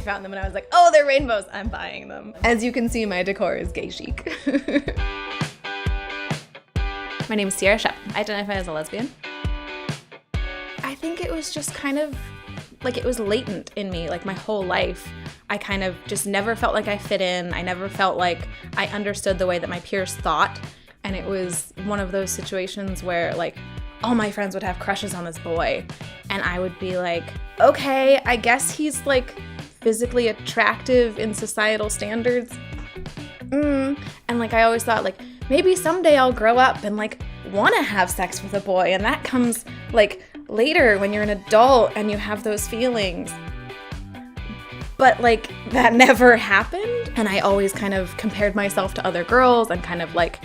found them and I was like, oh, they're rainbows. I'm buying them. As you can see, my decor is gay chic. My name is Sierra Shep. I identify as a lesbian. I think it was just kind of like it was latent in me, like my whole life. I kind of just never felt like I fit in. I never felt like I understood the way that my peers thought. And it was one of those situations where like all my friends would have crushes on this boy. And I would be like, okay, I guess he's like physically attractive in societal standards. And like I always thought like maybe someday I'll grow up and like want to have sex with a boy. And that comes like later when you're an adult and you have those feelings. But like that never happened. And I always kind of compared myself to other girls and kind of like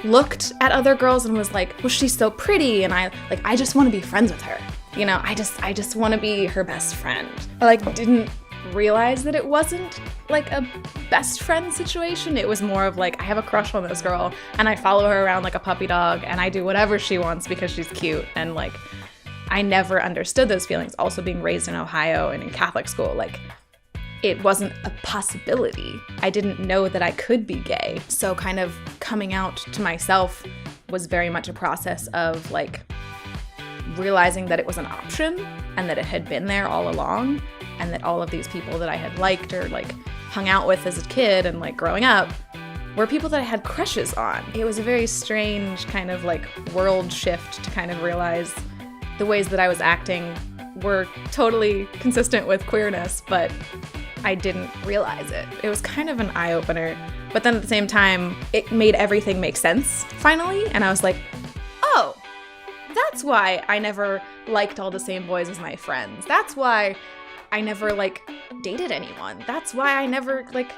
looked at other girls and was like, well, she's so pretty. And I just want to be friends with her. You know, I just want to be her best friend. I like didn't realize that it wasn't like a best friend situation. It was more of like, I have a crush on this girl and I follow her around like a puppy dog and I do whatever she wants because she's cute. And like, I never understood those feelings. Also being raised in Ohio and in Catholic school, like it wasn't a possibility. I didn't know that I could be gay. So kind of coming out to myself was very much a process of like realizing that it was an option and that it had been there all along and that all of these people that I had liked or like hung out with as a kid and like growing up were people that I had crushes on. It was a very strange kind of like world shift to kind of realize the ways that I was acting were totally consistent with queerness, but I didn't realize it. It was kind of an eye-opener, but then at the same time, it made everything make sense finally, and I was like, oh, that's why I never liked all the same boys as my friends. That's why I never, like, dated anyone. That's why I never, like,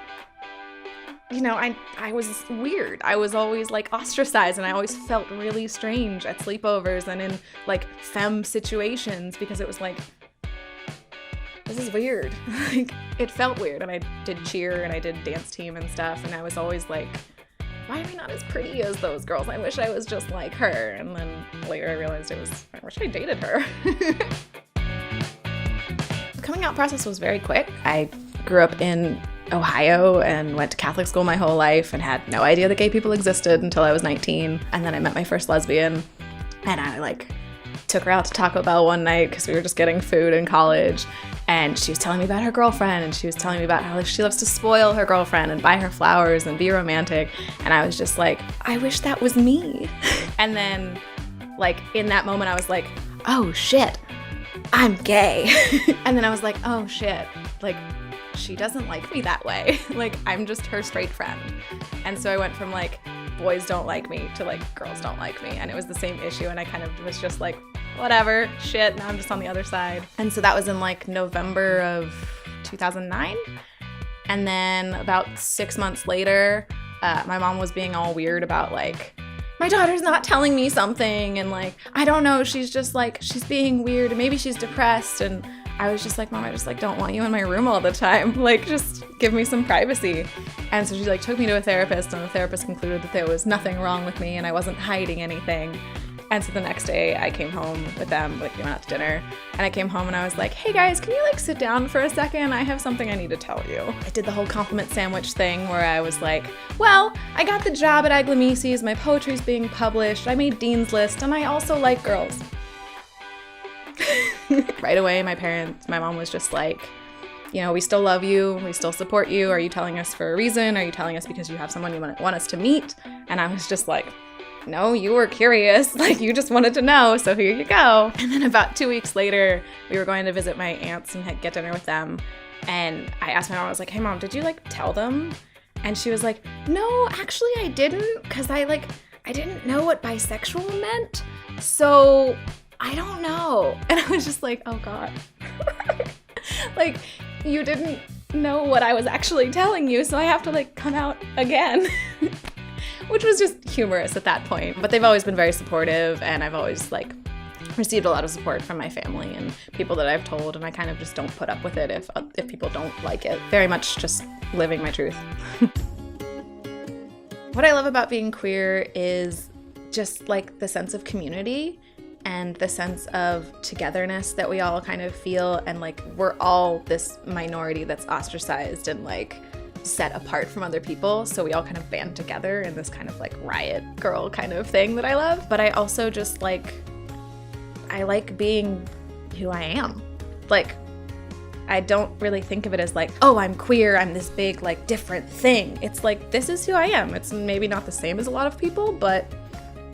you know, I was weird. I was always, like, ostracized, and I always felt really strange at sleepovers and in, like, femme situations because it was like, this is weird. Like, it felt weird, and I did cheer, and I did dance team and stuff, and I was always like, why am I not as pretty as those girls? I wish I was just like her. And then later I realized I wish I dated her. The coming out process was very quick. I grew up in Ohio and went to Catholic school my whole life and had no idea that gay people existed until I was 19. And then I met my first lesbian, and I like took her out to Taco Bell one night because we were just getting food in college. And she was telling me about her girlfriend, and she was telling me about how like, she loves to spoil her girlfriend and buy her flowers and be romantic. And I was just like, I wish that was me. And then like in that moment I was like, oh shit, I'm gay. And then I was like, oh shit, like she doesn't like me that way. Like I'm just her straight friend. And so I went from like boys don't like me to like girls don't like me. And it was the same issue, and I kind of was just like, whatever, shit, now I'm just on the other side. And so that was in like November of 2009. And then about 6 months later, my mom was being all weird about like, my daughter's not telling me something, and like, I don't know, she's just like, she's being weird, and maybe she's depressed. And I was just like, Mom, I just like don't want you in my room all the time. Like, just give me some privacy. And so she like took me to a therapist, and the therapist concluded that there was nothing wrong with me and I wasn't hiding anything. And so the next day I came home with them, like we went out to dinner, and I came home and I was like, hey guys, can you like sit down for a second? I have something I need to tell you. I did the whole compliment sandwich thing where I was like, well, I got the job at Aglamisi's, my poetry's being published, I made Dean's List, and I also like girls. Right away, my mom was just like, you know, we still love you, we still support you. Are you telling us for a reason? Are you telling us because you have someone you want us to meet? And I was just like, no, you were curious, like you just wanted to know, so here you go. And then about 2 weeks later, we were going to visit my aunts and get dinner with them. And I asked my mom, I was like, hey mom, did you like tell them? And she was like, no, actually I didn't, because I didn't know what bisexual meant, so I don't know. And I was just like, oh God. Like, you didn't know what I was actually telling you, so I have to like come out again. Which was just humorous at that point. But they've always been very supportive, and I've always like received a lot of support from my family and people that I've told, and I kind of just don't put up with it if people don't like it. Very much just living my truth. What I love about being queer is just like the sense of community and the sense of togetherness that we all kind of feel, and like we're all this minority that's ostracized and like set apart from other people, so we all kind of band together in this kind of like riot girl kind of thing that I love. But I also just like, I like being who I am. Like, I don't really think of it as like, oh, I'm queer, I'm this big like different thing. It's like, this is who I am. It's maybe not the same as a lot of people, but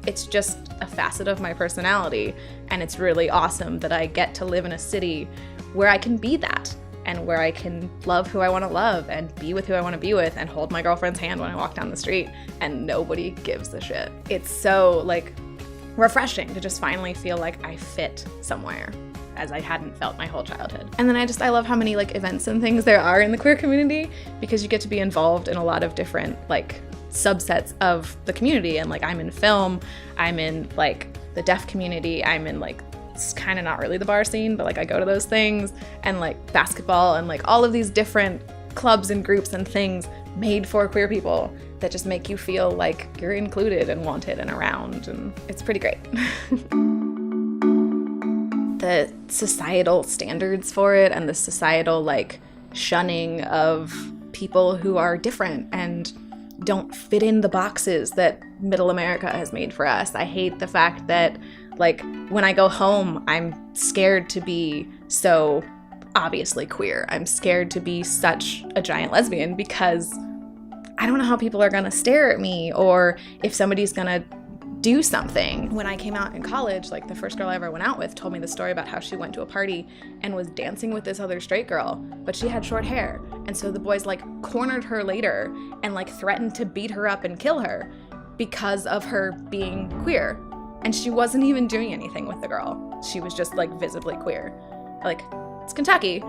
it's just a facet of my personality, and it's really awesome that I get to live in a city where I can be that, and where I can love who I want to love and be with who I want to be with and hold my girlfriend's hand when I walk down the street and nobody gives a shit. It's so like refreshing to just finally feel like I fit somewhere, as I hadn't felt my whole childhood. And then I love how many like events and things there are in the queer community, because you get to be involved in a lot of different like subsets of the community. And like, I'm in film, I'm in like the deaf community, I'm in like, it's kind of not really the bar scene, but like I go to those things, and like basketball, and like all of these different clubs and groups and things made for queer people that just make you feel like you're included and wanted and around, and it's pretty great. The societal standards for it, and the societal like shunning of people who are different and don't fit in the boxes that middle America has made for us. I hate the fact that like when I go home, I'm scared to be so obviously queer. I'm scared to be such a giant lesbian because I don't know how people are gonna stare at me, or if somebody's gonna do something. When I came out in college, like the first girl I ever went out with told me the story about how she went to a party and was dancing with this other straight girl, but she had short hair. And so the boys like cornered her later and like threatened to beat her up and kill her because of her being queer. And she wasn't even doing anything with the girl. She was just like visibly queer. Like, it's Kentucky,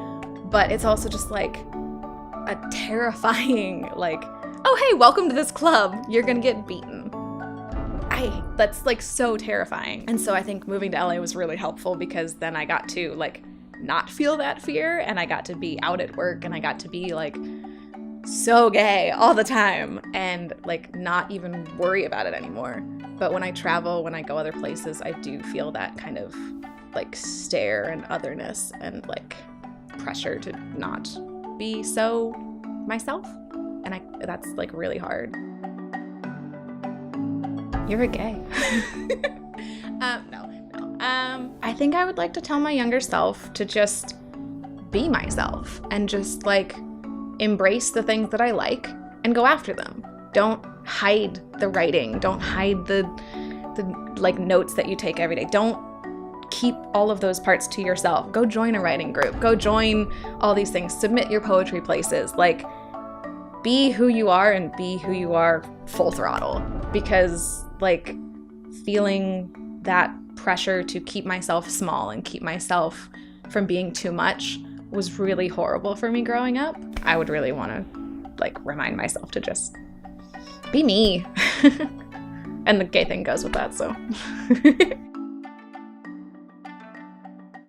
but it's also just like a terrifying like, oh hey, welcome to this club, you're gonna get beaten. That's like so terrifying. And so I think moving to LA was really helpful, because then I got to like not feel that fear, and I got to be out at work, and I got to be like so gay all the time and like not even worry about it anymore. But when I travel, when I go other places, I do feel that kind of like stare and otherness and like pressure to not be so myself. And that's like really hard. You're a gay. No. I think I would like to tell my younger self to just be myself and just like embrace the things that I like and go after them. Don't hide the writing. Don't hide the like notes that you take every day. Don't keep all of those parts to yourself. Go join a writing group. Go join all these things. Submit your poetry places. Like, be who you are, and be who you are full throttle. Because like feeling that pressure to keep myself small and keep myself from being too much was really horrible for me growing up. I would really want to like remind myself to just be me. And the gay thing goes with that, so.